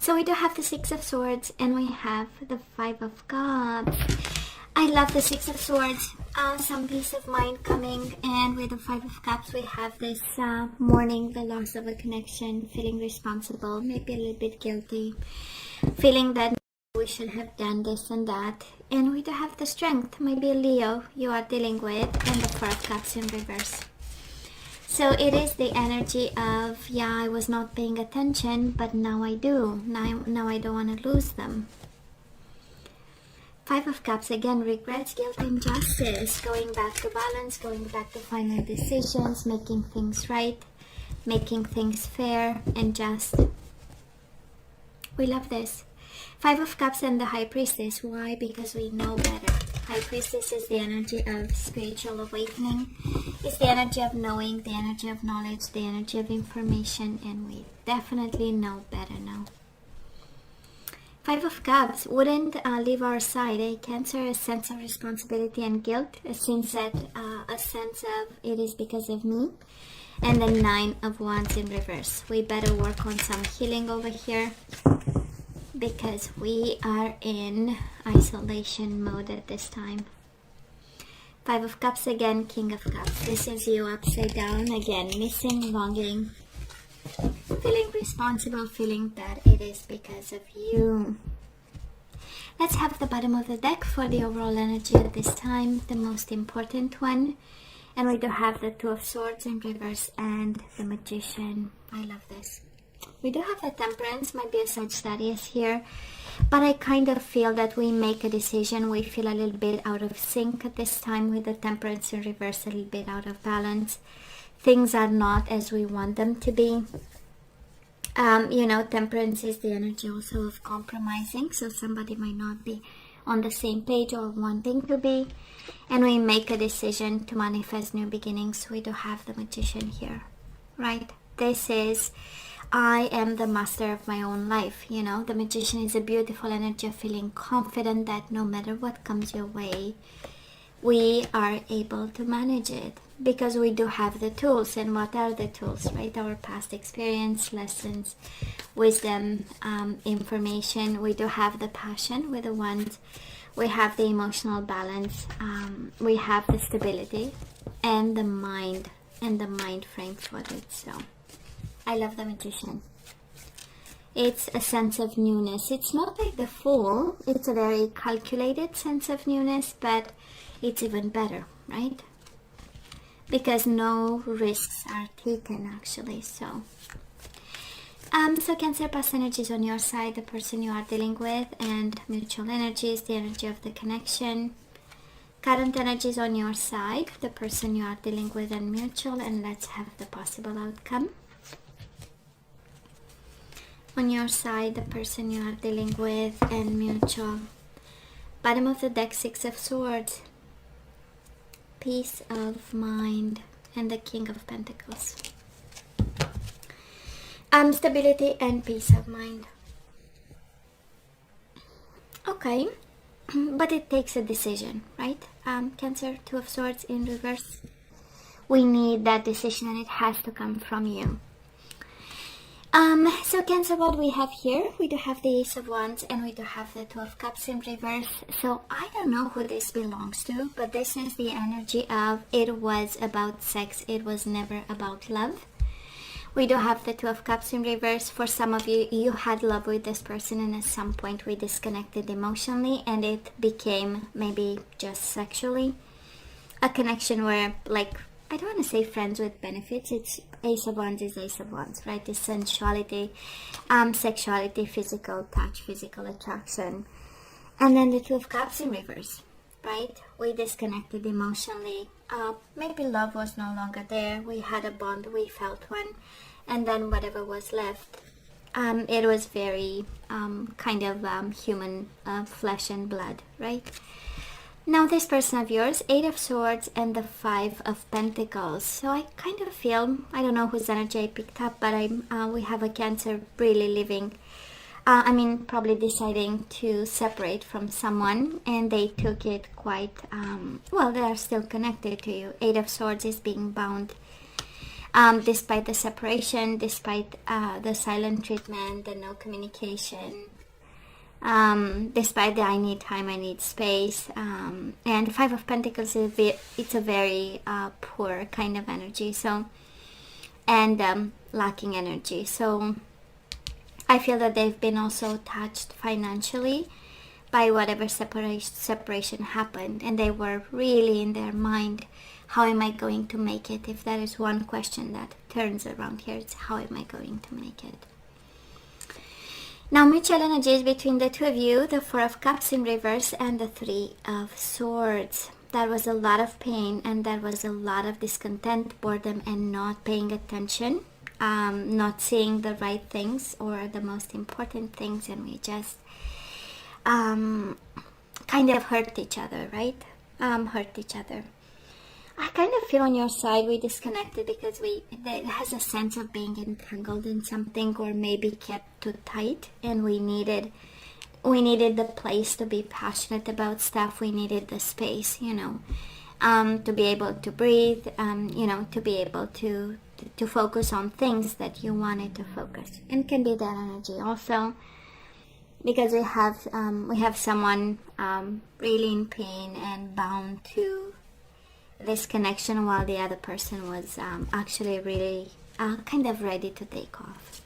So we do have the Six of Swords and we have the Five of Cups. I love the Six of Swords. Some peace of mind coming, and with the Five of Cups we have this mourning the loss of a connection, feeling responsible, maybe a little bit guilty, feeling that we should have done this and that. And we do have the Strength, maybe a Leo you are dealing with, and the Four of Cups in reverse. So it is the energy of, yeah, I was not paying attention, but now I do. Now I don't want to lose them. Five of Cups, again, regrets, guilt, injustice, going back to balance, going back to final decisions, making things right, making things fair and just. We love this. Five of Cups and the High Priestess. Why? Because we know better. High Priestess is the energy of spiritual awakening. It's the energy of knowing, the energy of knowledge, the energy of information, and we definitely know better now. Five of Cups wouldn't leave our side. Cancer, a sense of responsibility and guilt, a sense of it is because of me. And the Nine of Wands in reverse. We better work on some healing over here because we are in isolation mode at this time. Five of Cups again, King of Cups. This is you upside down again, missing, longing, feeling responsible, feeling that it is because of you. Let's have the bottom of the deck for the overall energy at this time, the most important one. And we do have the Two of Swords in reverse and the Magician. I love this. We do have the Temperance, might be a Sagittarius here, but I kind of feel that we make a decision, we feel a little bit out of sync at this time with the Temperance in reverse, a little bit out of balance. Things are not as we want them to be. You know, Temperance is the energy also of compromising, so somebody might not be on the same page or wanting to be, and we make a decision to manifest new beginnings. We do have the Magician here, right? This is, I am the master of my own life. You know, the Magician is a beautiful energy of feeling confident that no matter what comes your way, we are able to manage it because we do have the tools. And what are the tools, right? Our past experience, lessons, wisdom, information. We do have the passion with the Wands. We have the emotional balance. We have the stability and the mind frame for it. So I love the Magician. It's a sense of newness. It's not like the Fool. It's a very calculated sense of newness, but it's even better, right? Because no risks are taken, actually. So Cancer, past energies on your side, the person you are dealing with, and mutual energies, the energy of the connection. Current energies on your side, the person you are dealing with, and mutual. And let's have the possible outcome. On your side, the person you are dealing with, and mutual. Bottom of the deck, Six of Swords. Peace of mind, and the King of Pentacles. Stability and peace of mind. Okay, but it takes a decision, right? Cancer, Two of Swords in reverse. We need that decision, and it has to come from you. So Cancer, what we have here, we do have the Ace of Wands and we do have the Two of Cups in reverse. So I don't know who this belongs to, but this is the energy of it was about sex, it was never about love. We do have the Two of Cups in reverse. For some of you, you had love with this person and at some point we disconnected emotionally and it became maybe just sexually. A connection where, like, I don't want to say friends with benefits. It's Ace of Wands is Ace of Wands, right? It's sensuality, sexuality, physical touch, physical attraction. And then the Two of Cups in reverse, right? We disconnected emotionally. Maybe love was no longer there. We had a bond, we felt one. And then whatever was left, it was very kind of human flesh and blood, right? Now this person of yours, Eight of Swords and the Five of Pentacles. So I kind of feel, I don't know whose energy I picked up, but we have a Cancer really living, probably deciding to separate from someone, and they took it quite, well, they are still connected to you. Eight of Swords is being bound. despite the separation, despite the silent treatment, the no communication, despite the I need time, I need space, and Five of Pentacles it's a very poor kind of energy, so, and lacking energy. So I feel that they've been also touched financially by whatever separation happened, and they were really in their mind, how am I going to make it? If there is one question that turns around here, it's how am I going to make it? Now, mutual energies between the two of you, the Four of Cups in reverse and the Three of Swords. There was a lot of pain, and there was a lot of discontent, boredom, and not paying attention, not seeing the right things or the most important things, and we just kind of hurt each other, right? Hurt each other. I kind of feel on your side we disconnected because it has a sense of being entangled in something, or maybe kept too tight, and we needed the place to be passionate about stuff. We needed the space, to be able to breathe, to be able to focus on things that you wanted to focus. And can be that energy also, because we have someone really in pain and bound to this connection, while the other person was actually really kind of ready to take off.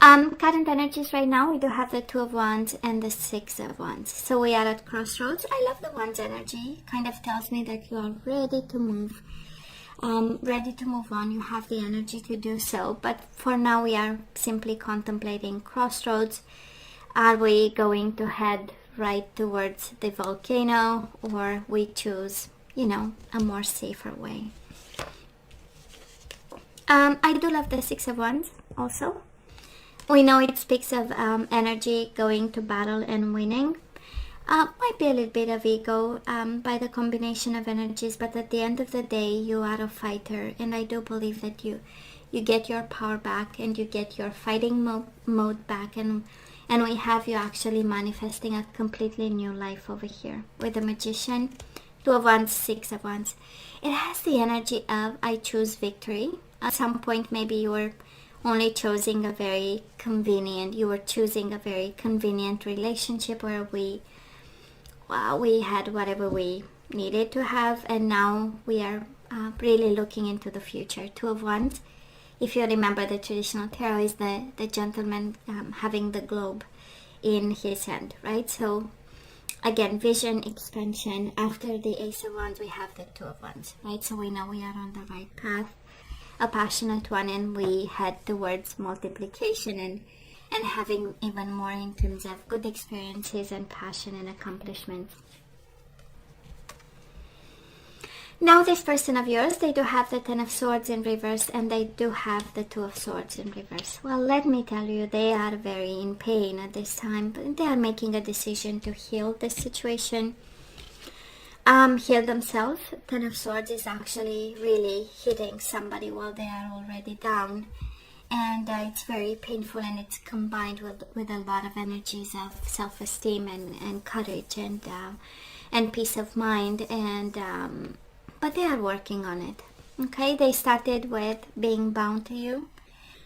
Current energies right now, we do have the Two of Wands and the Six of Wands. So we are at crossroads. I love the Wands energy. Kind of tells me that you are ready to move. Ready to move on. You have the energy to do so. But for now, we are simply contemplating crossroads. Are we going to head right towards the volcano, or we choose, a more safer way? I do love the Six of Wands also. We know it speaks of energy, going to battle and winning. Might be a little bit of ego by the combination of energies, but at the end of the day, you are a fighter, and I do believe that you get your power back, and you get your fighting mode back, and we have you actually manifesting a completely new life over here with the Magician, Two of Wands, Six of Wands. It has the energy of I choose victory. At some point, maybe you were only choosing a very convenient relationship where we had whatever we needed to have, and now we are really looking into the future. Two of Wands, if you remember the traditional tarot, is the gentleman having the globe in his hand, right? So again, vision, expansion. After the Ace of Wands, we have the Two of Wands, right? So we know we are on the right path, a passionate one, and we head towards multiplication and having even more in terms of good experiences and passion and accomplishments. Now this person of yours, they do have the Ten of Swords in reverse, and they do have the Two of Swords in reverse. Well, let me tell you, they are very in pain at this time, but they are making a decision to heal this situation, heal themselves. Ten of Swords is actually really hitting somebody while they are already down, and it's very painful, and it's combined with a lot of energies of self-esteem and courage and peace of mind, and but they are working on it. Okay, they started with being bound to you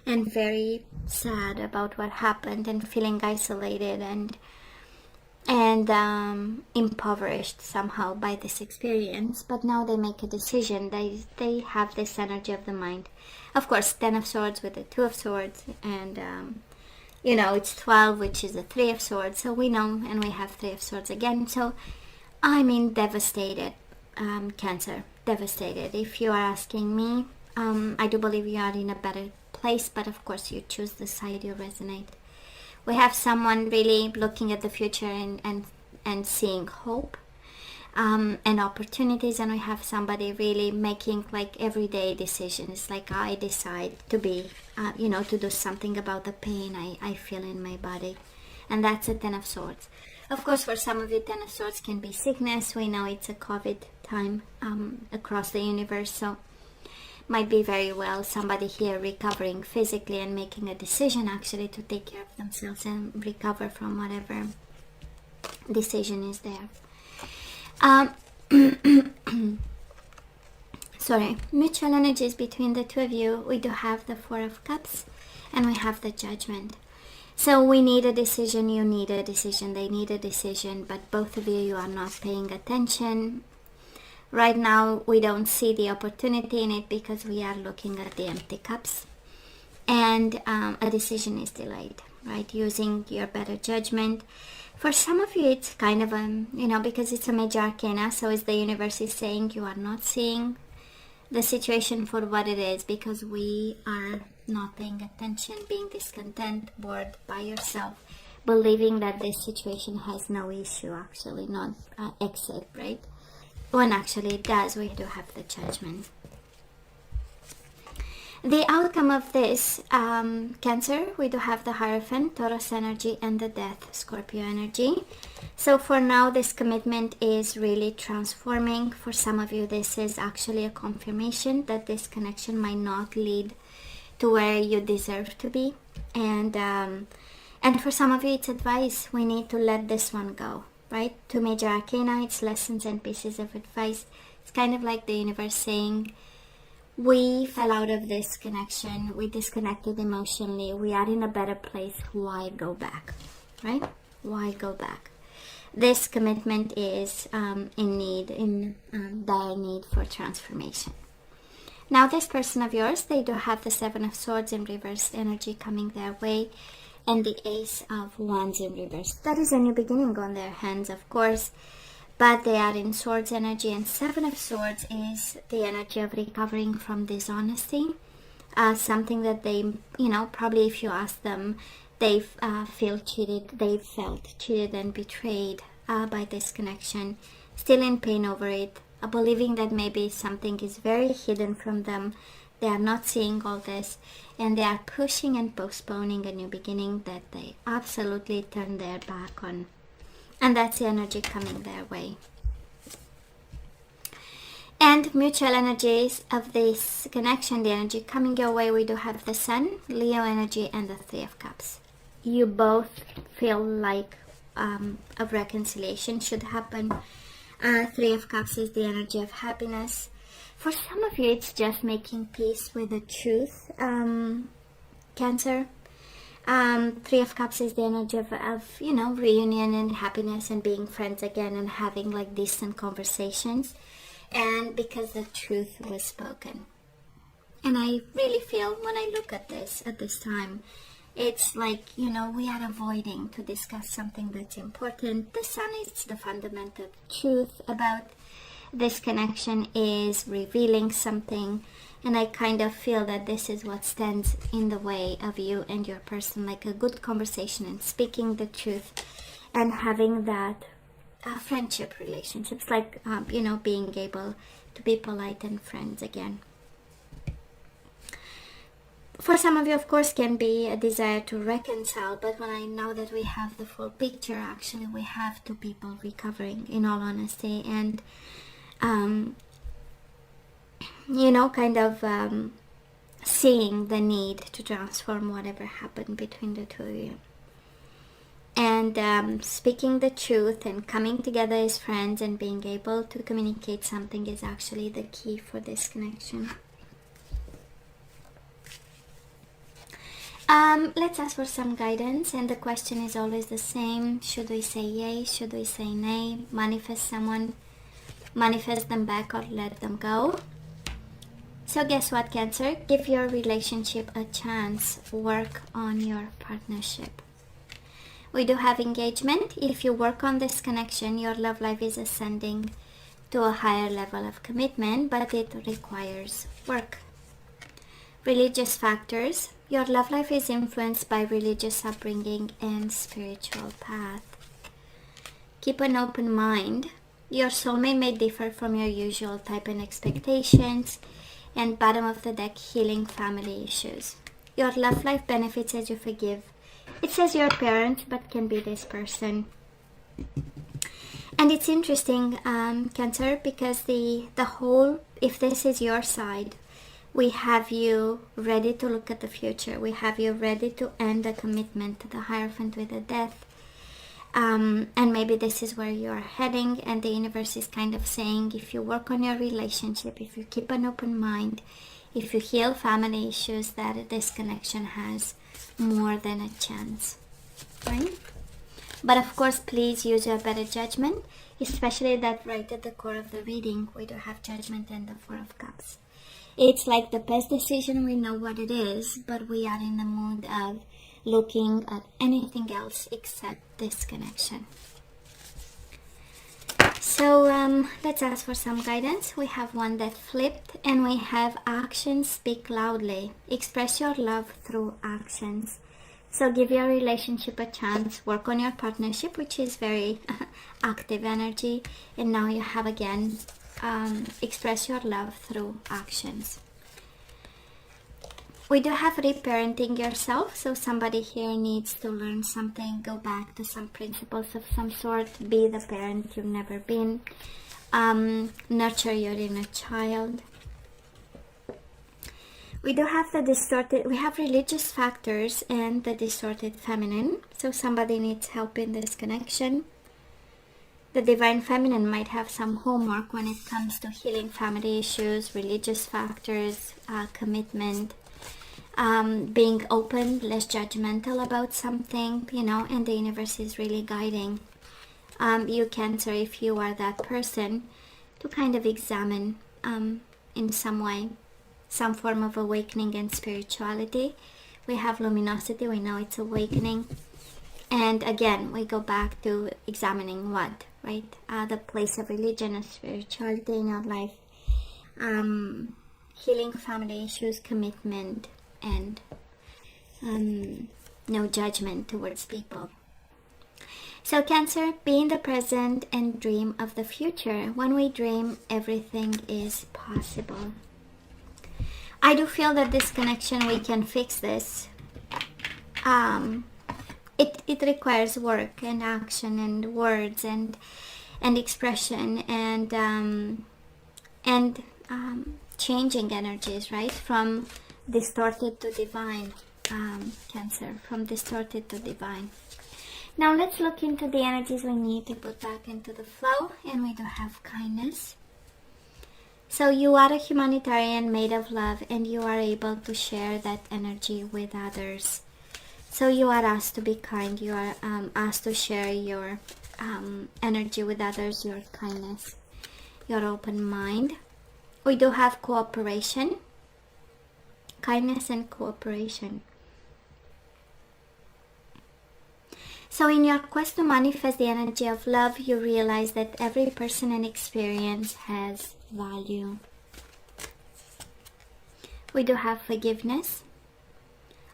and very sad about what happened and feeling isolated and impoverished somehow by this experience, but now they make a decision. They have this energy of the mind. Of course, Ten of Swords with the Two of Swords, and it's 12, which is the Three of Swords, so we know, and we have Three of Swords again. So I mean, devastated. Cancer, devastated. If you are asking me, I do believe you are in a better place, but of course you choose the side you resonate. We have someone really looking at the future and seeing hope and opportunities, and we have somebody really making like everyday decisions, like I decide to be to do something about the pain I feel in my body, and that's a Ten of Swords. Of course, for some of you, Ten of Swords can be sickness. We know it's a COVID time across the universe, so might be very well somebody here recovering physically and making a decision actually to take care of themselves and recover from whatever decision is there. mutual energies between the two of you. We do have the Four of Cups and we have the Judgment. So we need a decision, you need a decision, they need a decision, but both of you are not paying attention. Right now we don't see the opportunity in it because we are looking at the empty cups, and a decision is delayed, right? Using your better judgment. For some of you it's kind of because it's a major arcana, so as the universe is saying, you are not seeing the situation for what it is because we are not paying attention, being discontent, bored by yourself, believing that this situation has no issue, actually not exit, right? When actually it does. We do have the Judgment. The outcome of this, Cancer, we do have the Hierophant, Taurus energy, and the Death, Scorpio energy. So for now, this commitment is really transforming. For some of you, this is actually a confirmation that this connection might not lead to where you deserve to be. And for some of you, it's advice. We need to let this one go, right? Two major arcana, it's lessons and pieces of advice. It's kind of like the universe saying, we fell out of this connection, we disconnected emotionally, we are in a better place, why go back, right? Why go back? This commitment is in dire need for transformation. Now this person of yours, they do have the Seven of Swords in reverse energy coming their way, and the Ace of Wands in reverse. That is a new beginning on their hands, of course, but they are in Swords energy, and Seven of Swords is the energy of recovering from dishonesty, something that they, probably if you ask them, they felt cheated and betrayed by this connection, still in pain over it, believing that maybe something is very hidden from them. They are not seeing all this, and they are pushing and postponing a new beginning that they absolutely turn their back on. And that's the energy coming their way. And mutual energies of this connection, the energy coming your way, we do have the Sun, Leo energy, and the Three of Cups. You both feel like a reconciliation should happen. Three of Cups is the energy of happiness. For some of you, it's just making peace with the truth, Cancer. Three of Cups is the energy of reunion and happiness and being friends again and having like decent conversations, and because the truth was spoken. And I really feel when I look at this time, it's like, we are avoiding to discuss something that's important. The Sun is the fundamental truth about this connection, is revealing something. And I kind of feel that this is what stands in the way of you and your person, like a good conversation and speaking the truth and having that friendship relationships, like, being able to be polite and friends again. For some of you, of course, can be a desire to reconcile, but when I know that we have the full picture, actually, we have two people recovering, in all honesty, and seeing the need to transform whatever happened between the two of you. And speaking the truth and coming together as friends and being able to communicate something is actually the key for this connection. Let's ask for some guidance, and the question is always the same. Should we say yay? Should we say nay? Manifest someone, manifest them back, or let them go? So guess what, Cancer? Give your relationship a chance. Work on your partnership. We do have engagement. If you work on this connection, your love life is ascending to a higher level of commitment, but it requires work. Religious factors. Your love life is influenced by religious upbringing and spiritual path. Keep an open mind. Your soulmate may differ from your usual type and expectations. And bottom of the deck, healing family issues. Your love life benefits as you forgive. It says your parents, but can be this person. And it's interesting, Cancer, because the whole, if this is your side, we have you ready to look at the future. We have you ready to end a commitment to the Hierophant with a death. And maybe this is where you're heading, and the universe is kind of saying, if you work on your relationship, if you keep an open mind, if you heal family issues, that this connection has more than a chance, right? But of course, please use your better judgment, especially that right at the core of the reading, we do have Judgment and the Four of Cups. It's like the best decision, we know what it is, but we are in the mood of looking at anything else except this connection. So let's ask for some guidance. We have one that flipped, and we have actions speak loudly. Express your love through actions. So give your relationship a chance. Work on your partnership, which is very active energy. And now you have again, express your love through actions. We do have reparenting yourself, so somebody here needs to learn something, go back to some principles of some sort, be the parent you've never been, nurture your inner child. We do have the distorted, we have religious factors and the distorted feminine, so somebody needs help in this connection. The divine feminine might have some homework when it comes to healing family issues, religious factors, commitment, being open, less judgmental about something, you know, and the universe is really guiding you, Cancer, if you are that person, to kind of examine in some way, some form of awakening and spirituality. We have luminosity, we know it's awakening. And again, we go back to examining what, right? The place of religion and spirituality in your life. Healing family issues, commitment, and no judgment towards people. So Cancer, be in the present and dream of the future. When we dream, everything is possible. I do feel that this connection, we can fix this. It requires work and action and words and expression and changing energies, right? From distorted to divine, Cancer, from distorted to divine. Now let's look into the energies we need to put back into the flow, and we do have kindness. So you are a humanitarian made of love, and you are able to share that energy with others. So you are asked to be kind, you are asked to share your energy with others, your kindness, your open mind. We do have cooperation, kindness and cooperation. So in your quest to manifest the energy of love, you realize that every person and experience has value. We do have forgiveness.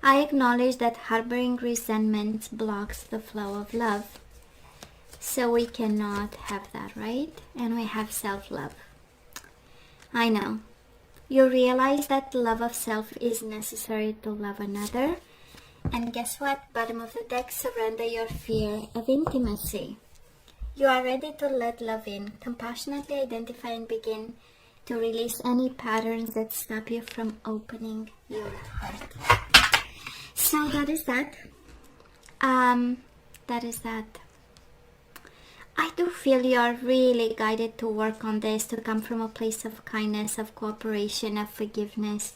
I acknowledge that harboring resentment blocks the flow of love. So we cannot have that, right? And we have self-love. I know. You realize that the love of self is necessary to love another. And guess what? Bottom of the deck, surrender your fear of intimacy. You are ready to let love in. Compassionately identify and begin to release any patterns that stop you from opening your heart. So that is that. That is that. I do feel you are really guided to work on this, to come from a place of kindness, of cooperation, of forgiveness.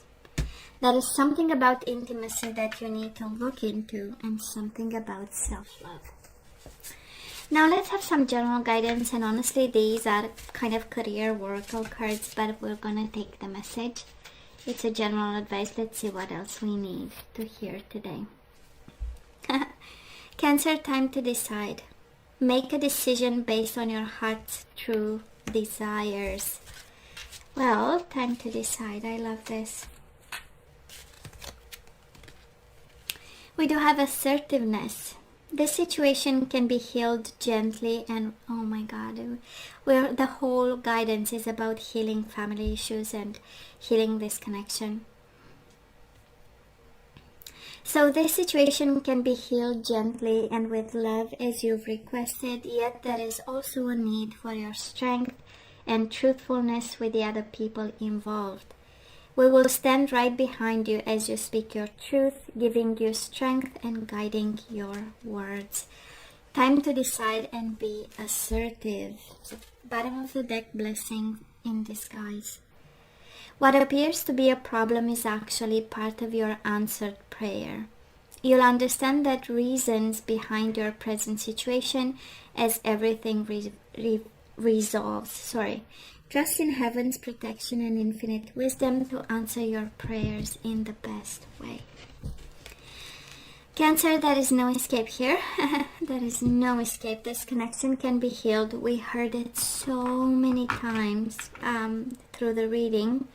There is something about intimacy that you need to look into, and something about self-love. Now let's have some general guidance, and honestly these are kind of career oracle cards, but we're gonna take the message. It's a general advice. Let's see what else we need to hear today. Cancer, time to decide. Make a decision based on your heart's true desires. Well, time to decide. I love this. We do have assertiveness. This situation can be healed gently, and oh my God, where the whole guidance is about healing family issues and healing this connection. So this situation can be healed gently and with love as you've requested, yet there is also a need for your strength and truthfulness with the other people involved. We will stand right behind you as you speak your truth, giving you strength and guiding your words. Time to decide and be assertive. Bottom of the deck, blessing in disguise. What appears to be a problem is actually part of your answered prayer. You'll understand that reasons behind your present situation as everything resolves. Trust in heaven's protection and infinite wisdom to answer your prayers in the best way. Cancer, there is no escape here. There is no escape. This connection can be healed. We heard it so many times through the reading.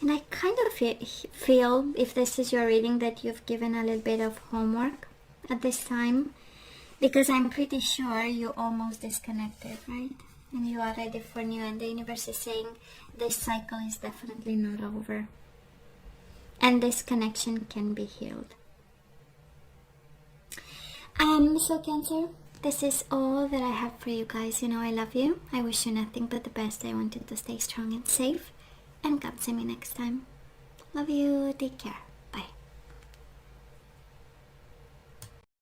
And I kind of feel, if this is your reading, that you've given a little bit of homework at this time. Because I'm pretty sure you almost disconnected, right? And you are ready for new. And the universe is saying this cycle is definitely not over. And this connection can be healed. So Cancer, this is all that I have for you guys. You know I love you. I wish you nothing but the best. I want you to stay strong and safe. And God see me next time. Love you. Take care.